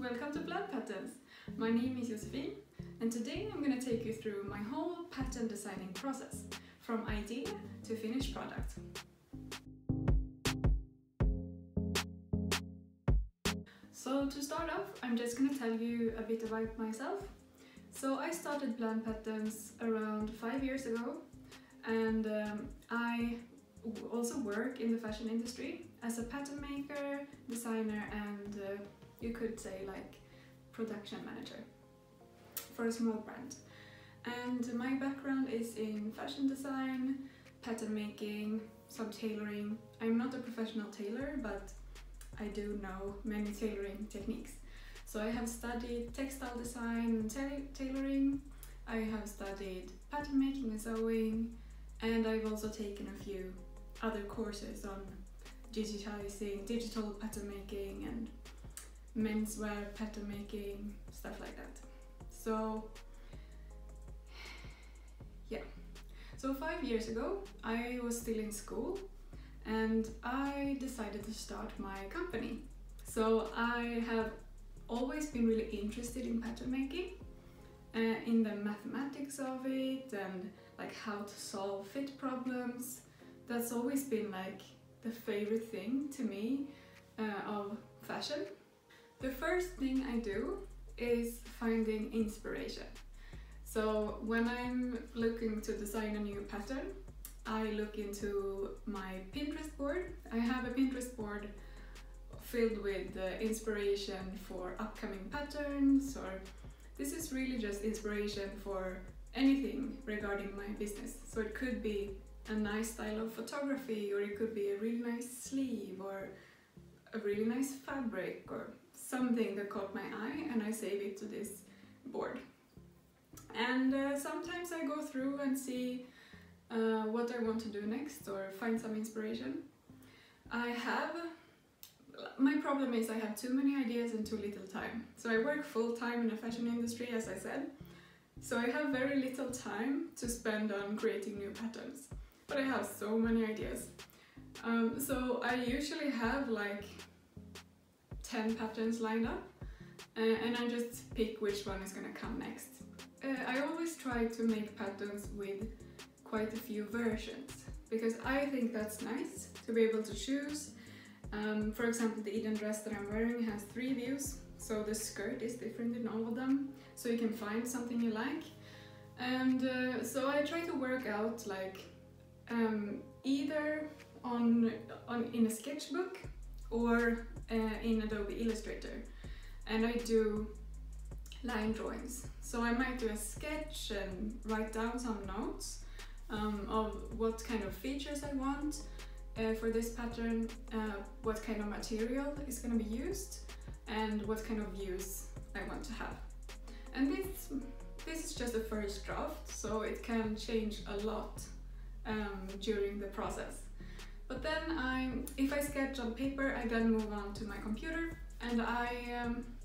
welcome to Ploen Patterns. My name is Josefine and today I'm going to take you through my whole pattern designing process, from idea to finished product. So to start off, I'm just going to tell you a bit about myself. So I started Ploen Patterns around 5 years ago, and I also work in the fashion industry as a pattern maker, designer and you could say like production manager for a small brand. And my background is in fashion design, pattern making, some tailoring. I'm not a professional tailor, but I do know many tailoring techniques. So I have studied textile design and tailoring, I have studied pattern making and sewing, and I've also taken a few other courses on digitizing, digital pattern making and menswear pattern making, stuff like that. So yeah, so 5 years ago I was still in school and I decided to start my company. So I have always been really interested in pattern making, in the mathematics of it and like how to solve fit problems. That's always been like the favorite thing to me of fashion. The first thing I do is finding inspiration. So when I'm looking to design a new pattern, I look into my Pinterest board. I have a Pinterest board filled with inspiration for upcoming patterns, or this is really just inspiration for anything regarding my business. So it could be a nice style of photography, or it could be a really nice sleeve, or a really nice fabric, or something that caught my eye, and I save it to this board. And sometimes I go through and see what I want to do next, or find some inspiration. My problem is I have too many ideas and too little time. So I work full-time in the fashion industry, as I said, so I have very little time to spend on creating new patterns. But I have so many ideas. So I usually have like 10 patterns lined up, and I just pick which one is gonna come next. I always try to make patterns with quite a few versions, because I think that's nice to be able to choose. For example, the Eden dress that I'm wearing has 3 views, so the skirt is different in all of them, so you can find something you like. And so I try to work out like either in a sketchbook or in Adobe Illustrator, and I do line drawings. So I might do a sketch and write down some notes of what kind of features I want for this pattern, what kind of material is going to be used, and what kind of views I want to have. And this is just a first draft, so it can change a lot during the process. But then if I sketch on paper, I then move on to my computer and I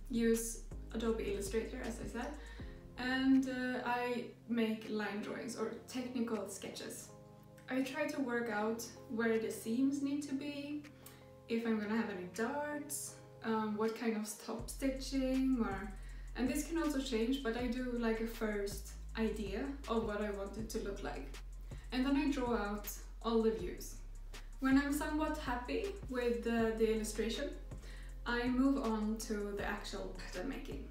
use Adobe Illustrator, as I said, and I make line drawings or technical sketches. I try to work out where the seams need to be, if I'm gonna have any darts, what kind of top stitching, and this can also change, but I do like a first idea of what I want it to look like. And then I draw out all the views. When I'm somewhat happy with the illustration, I move on to the actual pattern making.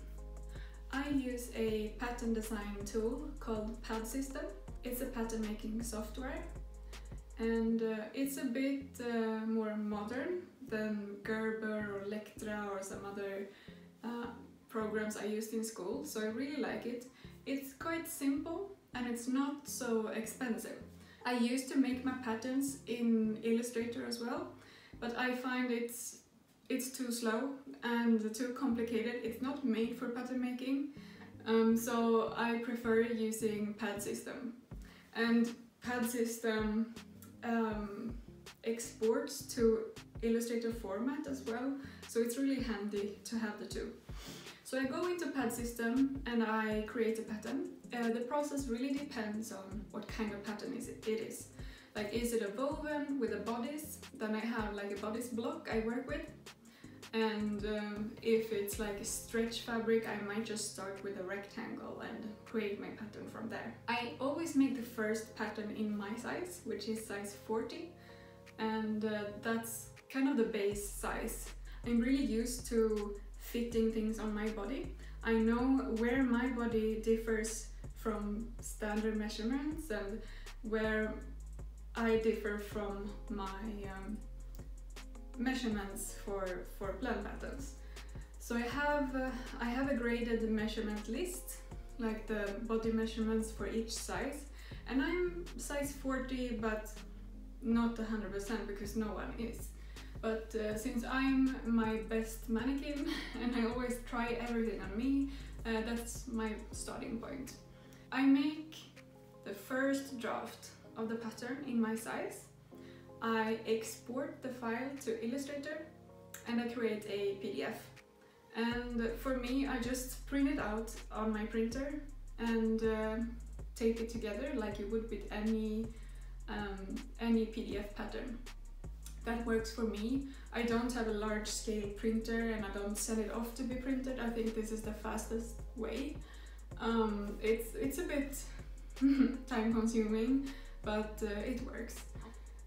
I use a pattern design tool called Pad System. It's a pattern making software, and it's a bit more modern than Gerber or Lectra or some other programs I used in school, so I really like it. It's quite simple and it's not so expensive. I used to make my patterns in Illustrator as well, but I find it's too slow and too complicated. It's not made for pattern making, so I prefer using Pad System. And Pad System exports to Illustrator format as well, so it's really handy to have the two. So I go into Pad System and I create a pattern. The process really depends on what kind of pattern it is. Like, is it a woven with a bodice? Then I have like a bodice block I work with. And if it's like a stretch fabric, I might just start with a rectangle and create my pattern from there. I always make the first pattern in my size, which is size 40, and that's kind of the base size. I'm really used to fitting things on my body. I know where my body differs from standard measurements and where I differ from my measurements for Ploen Patterns. So I have a graded measurement list, like the body measurements for each size, and I'm size 40, but not 100% because no one is. But since I'm my best mannequin and I always try everything on me, that's my starting point. I make the first draft of the pattern in my size. I export the file to Illustrator and I create a PDF. And for me, I just print it out on my printer and tape it together like you would with any PDF pattern. That works for me. I don't have a large scale printer and I don't send it off to be printed. I think this is the fastest way. It's a bit time consuming, but it works.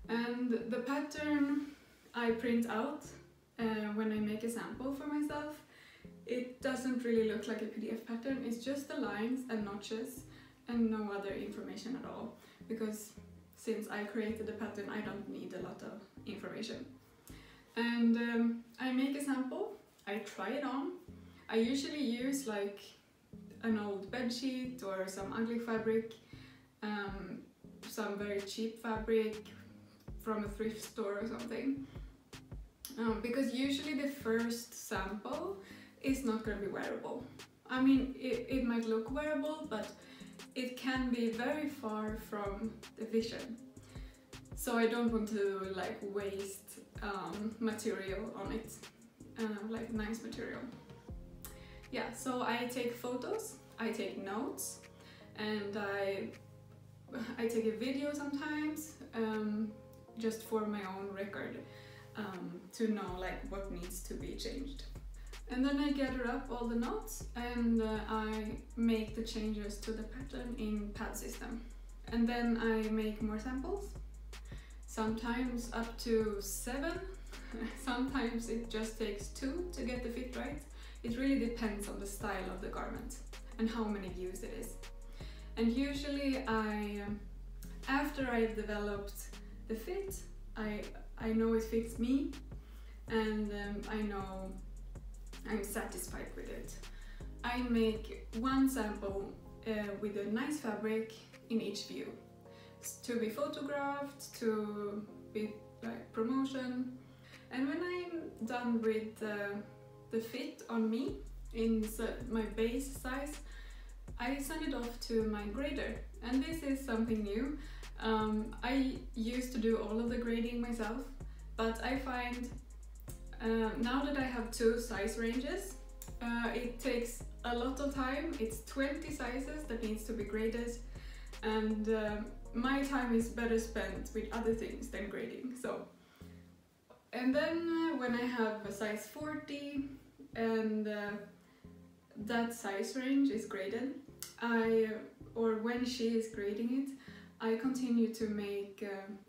And the pattern I print out when I make a sample for myself, it doesn't really look like a PDF pattern. It's just the lines and notches and no other information at all, because since I created the pattern, I don't need a lot of information. And I make a sample, I try it on. I usually use like an old bedsheet or some ugly fabric, some very cheap fabric from a thrift store or something. Because usually the first sample is not going to be wearable. I mean, it might look wearable, but it can be very far from the vision. So I don't want to like waste material on it, like nice material. Yeah, so I take photos, I take notes, and I take a video sometimes, just for my own record, to know like what needs to be changed. And then I gather up all the notes and I make the changes to the pattern in pad system. And then I make more samples, sometimes up to 7, sometimes it just takes 2 to get the fit right. It really depends on the style of the garment and how many views it is. And usually after I've developed the fit, I know it fits me, and I know I'm satisfied with it. I make one sample with a nice fabric in each view, to be photographed, to be like promotion. And when I'm done with the fit on me in my base size, I send it off to my grader. And this is something new. I used to do all of the grading myself, but I find now that I have 2 size ranges, it takes a lot of time. It's 20 sizes that needs to be graded, and my time is better spent with other things than grading. And then when I have a size 40 and that size range is graded, or when she is grading it, I continue to make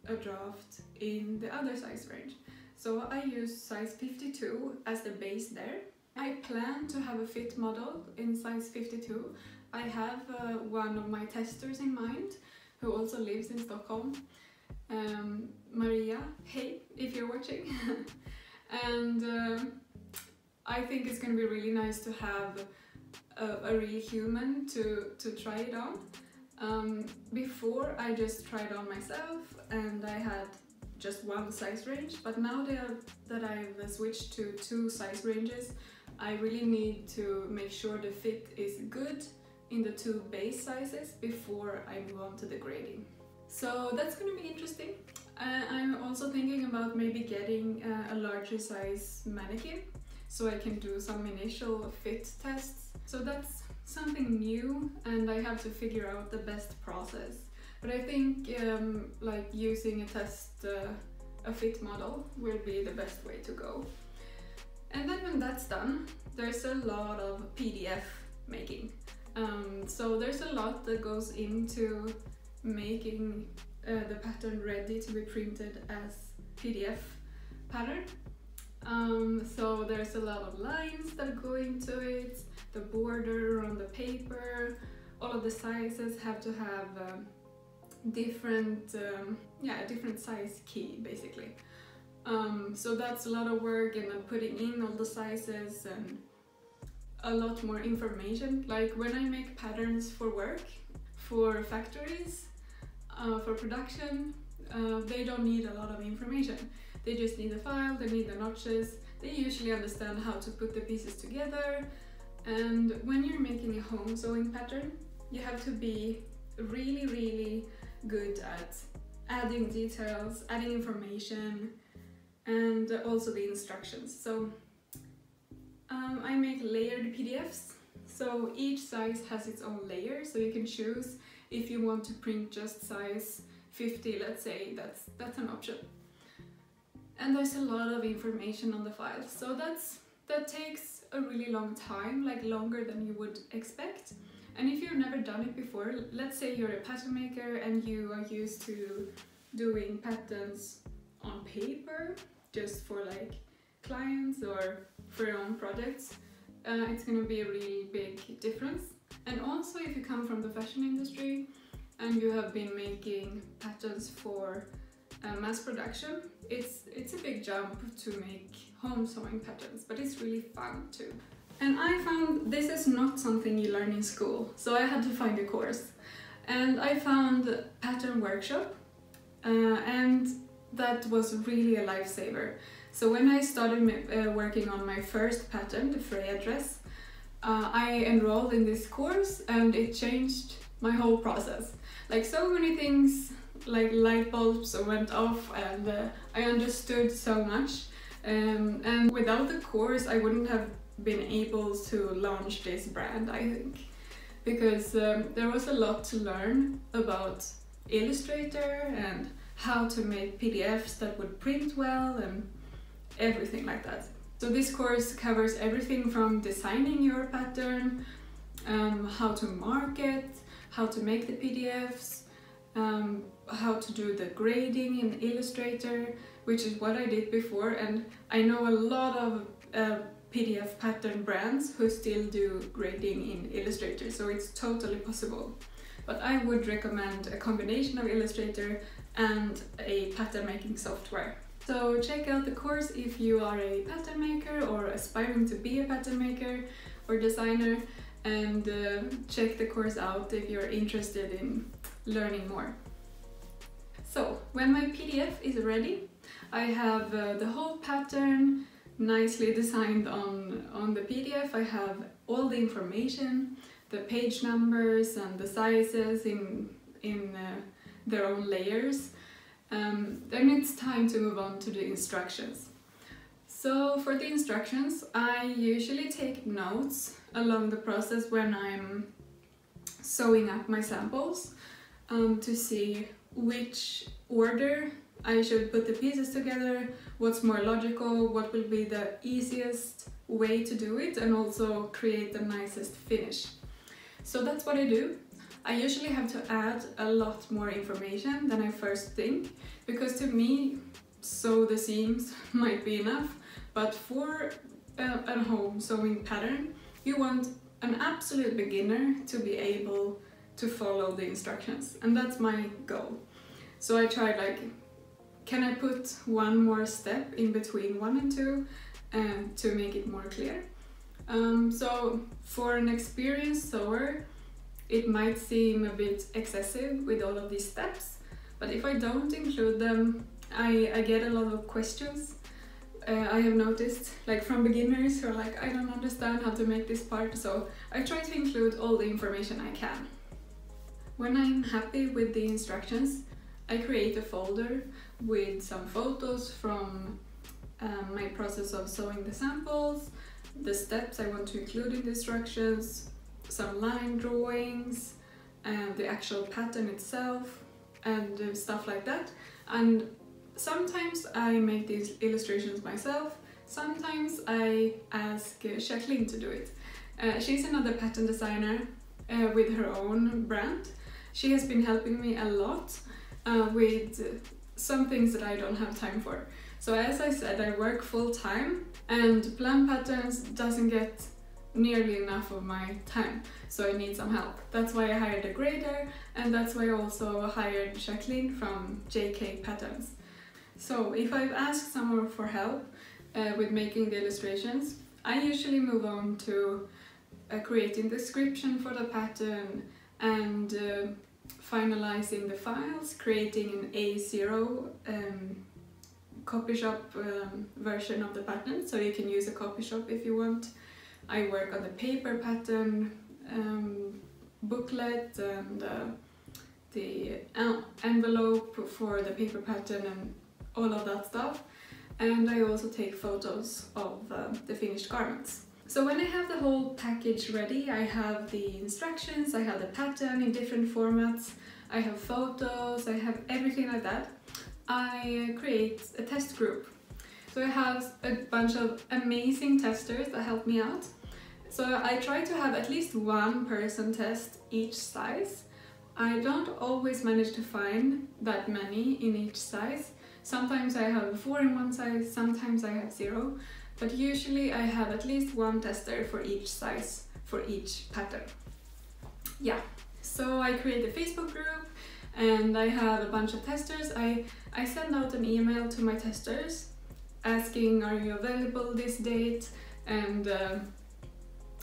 a draft in the other size range. So I use size 52 as the base there. I plan to have a fit model in size 52. I have one of my testers in mind, who also lives in Stockholm. Maria, hey, if you're watching. And I think it's going to be really nice to have a real human to try it on. Before I just tried on myself and I had just one size range, but now that I've switched to 2 size ranges, I really need to make sure the fit is good in the 2 base sizes before I move on to the grading. So that's going to be interesting. I'm also thinking about maybe getting a larger size mannequin so I can do some initial fit tests. So that's something new, and I have to figure out the best process. But I think like using a fit model will be the best way to go. And then when that's done, there's a lot of PDF making. So there's a lot that goes into making the pattern ready to be printed as PDF pattern. So there's a lot of lines that go into it, the border on the paper, all of the sizes have to have different size key basically. So that's a lot of work, and then putting in all the sizes and a lot more information. Like when I make patterns for work, for factories, for production, they don't need a lot of information. They just need a file, they need the notches, they usually understand how to put the pieces together. And when you're making a home sewing pattern, you have to be really, really good at adding details, adding information, and also the instructions. So I make layered PDFs, so each size has its own layer, so you can choose if you want to print just size 50, let's say, that's an option. And there's a lot of information on the file, so that takes a really long time, like longer than you would expect. And if you've never done it before, let's say you're a pattern maker and you are used to doing patterns on paper, just for like clients or for your own projects, it's gonna be a really big difference. And also if you come from the fashion industry and you have been making patterns for mass production, it's a big jump to make home sewing patterns, but it's really fun too. And I found this is not something you learn in school, so I had to find a course. And I found Pattern Workshop, and that was really a lifesaver. So when I started working on my first pattern, the Freya dress, I enrolled in this course and it changed my whole process. Like so many things, like light bulbs went off, and I understood so much. And without the course I wouldn't have been able to launch this brand, I think, because there was a lot to learn about Illustrator and how to make PDFs that would print well and everything like that. So this course covers everything from designing your pattern, how to market, how to make the PDFs, how to do the grading in Illustrator, which is what I did before, and I know a lot of PDF pattern brands who still do grading in Illustrator, so it's totally possible. But I would recommend a combination of Illustrator and a pattern making software. So check out the course if you are a pattern maker or aspiring to be a pattern maker or designer, and check the course out if you're interested in learning more. So when my PDF is ready, I have the whole pattern nicely designed on the PDF. I have all the information, the page numbers and the sizes in their own layers. Then it's time to move on to the instructions. So for the instructions, I usually take notes along the process when I'm sewing up my samples, to see which order I should put the pieces together, what's more logical, what will be the easiest way to do it, and also create the nicest finish. So that's what I do. I usually have to add a lot more information than I first think, because to me, sew the seams might be enough, but for a home sewing pattern, you want an absolute beginner to be able to follow the instructions, and that's my goal. So I tried, like, can I put one more step in between 1 and 2 to make it more clear? So for an experienced sewer, it might seem a bit excessive with all of these steps, but if I don't include them, I get a lot of questions. I have noticed, like, from beginners who are like, I don't understand how to make this part, so I try to include all the information I can. When I'm happy with the instructions, I create a folder with some photos from my process of sewing the samples, the steps I want to include in the instructions, some line drawings, and the actual pattern itself, and stuff like that. And sometimes I make these illustrations myself, Sometimes I ask Jacqueline to do it. She's another pattern designer with her own brand. She has been helping me a lot with some things that I don't have time for. So as I said, I work full-time and Ploen Patterns doesn't get nearly enough of my time, so I need some help. That's why I hired a grader, and that's why I also hired Jacqueline from JK Patterns. So if I've asked someone for help with making the illustrations, I usually move on to creating the description for the pattern and finalizing the files, creating an A0 copy shop version of the pattern, so you can use a copy shop if you want. I work on the paper pattern booklet and the envelope for the paper pattern and all of that stuff. And I also take photos of the finished garments. So when I have the whole package ready, I have the instructions, I have the pattern in different formats, I have photos, I have everything like that. I create a test group. So I have a bunch of amazing testers that help me out. So I try to have at least one person test each size. I don't always manage to find that many in each size. Sometimes I have 4 in one size, sometimes I have 0. But usually I have at least one tester for each size, for each pattern. Yeah, so I create a Facebook group and I have a bunch of testers. I send out an email to my testers asking, are you available this date, and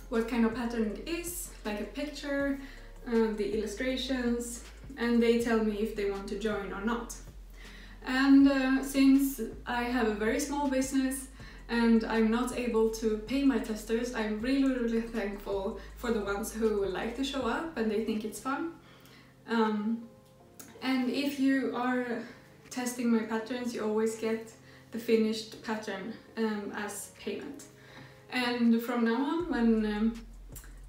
what kind of pattern it is, like a picture, the illustrations, and they tell me if they want to join or not. And since I have a very small business and I'm not able to pay my testers, I'm really thankful for the ones who like to show up and they think it's fun. And if you are testing my patterns, you always get the finished pattern as payment. And from now on, when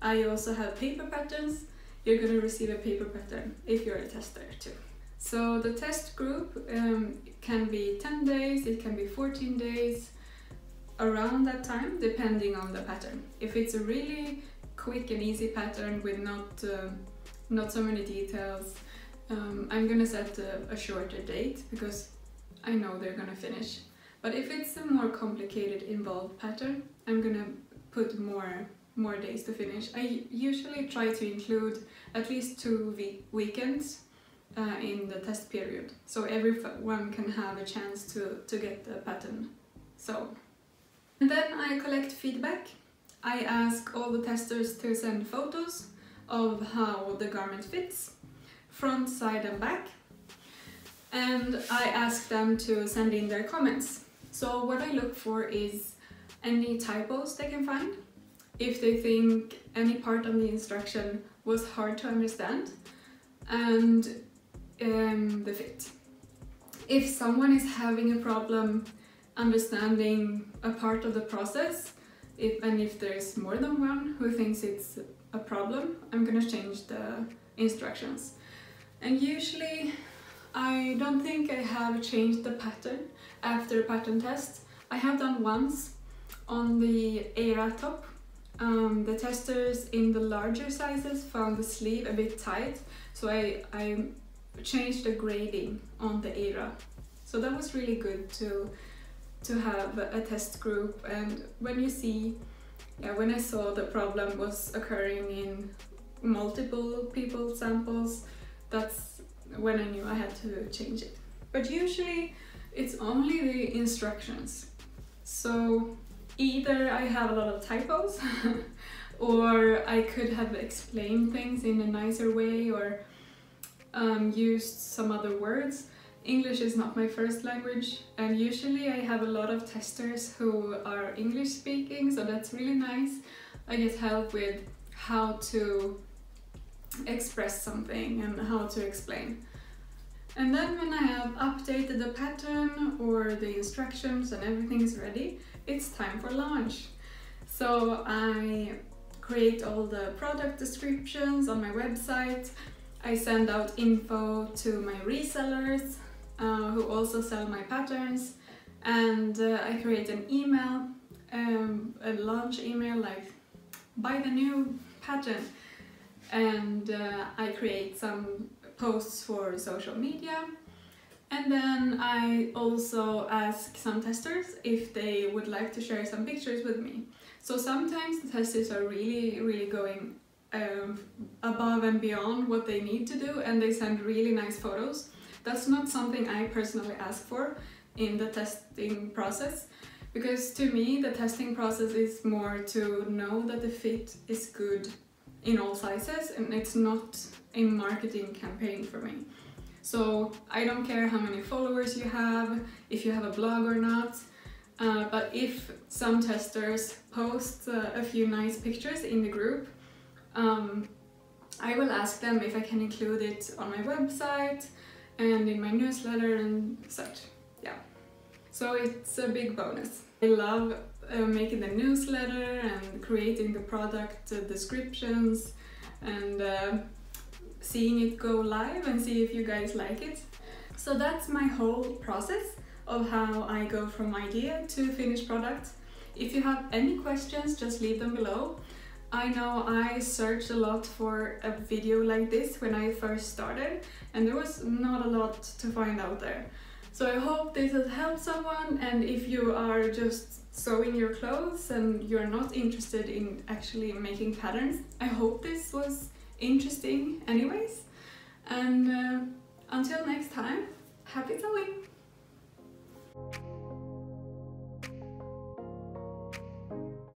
I also have paper patterns, you're going to receive a paper pattern if you're a tester too. So the test group can be 10 days, it can be 14 days, around that time, depending on the pattern. If it's a really quick and easy pattern with not so many details, I'm gonna set a shorter date because I know they're gonna finish. But if it's a more complicated, involved pattern, I'm gonna put more days to finish. I usually try to include at least 2 weekends in the test period, so everyone can have a chance to get the pattern. And then I collect feedback. I ask all the testers to send photos of how the garment fits, front, side and back. And I ask them to send in their comments. So what I look for is any typos they can find, if they think any part of the instruction was hard to understand, and the fit. If someone is having a problem understanding a part of the process, if there's more than one who thinks it's a problem, I'm gonna change the instructions. And usually I don't think I have changed the pattern after a pattern test. I have done once on the ERA top. The testers in the larger sizes found the sleeve a bit tight, so I changed the grading on the ERA. So that was really good to have a test group. And when you see, when I saw the problem was occurring in multiple people's samples, that's when I knew I had to change it. But usually it's only the instructions. So either I have a lot of typos or I could have explained things in a nicer way or used some other words. English is not my first language, and usually I have a lot of testers who are English speaking, so that's really nice. I get help with how to express something and how to explain. And then when I have updated the pattern or the instructions and everything is ready, it's time for launch. So I create all the product descriptions on my website. I send out info to my resellers who also sell my patterns, and I create an email a launch email like buy the new pattern, and I create some posts for social media, and then I also ask some testers if they would like to share some pictures with me. So sometimes the testers are really going above and beyond what they need to do, and they send really nice photos. That's not something I personally ask for in the testing process, because to me the testing process is more to know that the fit is good in all sizes, and it's not a marketing campaign for me. So I don't care how many followers you have, if you have a blog or not, but if some testers post a few nice pictures in the group, I will ask them if I can include it on my website and in my newsletter and such. Yeah, so it's a big bonus. I love making the newsletter and creating the product descriptions and seeing it go live and see if you guys like it. So that's my whole process of how I go from idea to finished product. If you have any questions, just leave them below. I know I searched a lot for a video like this when I first started, and there was not a lot to find out there. So I hope this has helped someone, and if you are just sewing your clothes and you're not interested in actually making patterns, I hope this was interesting anyways. And until next time, happy sewing!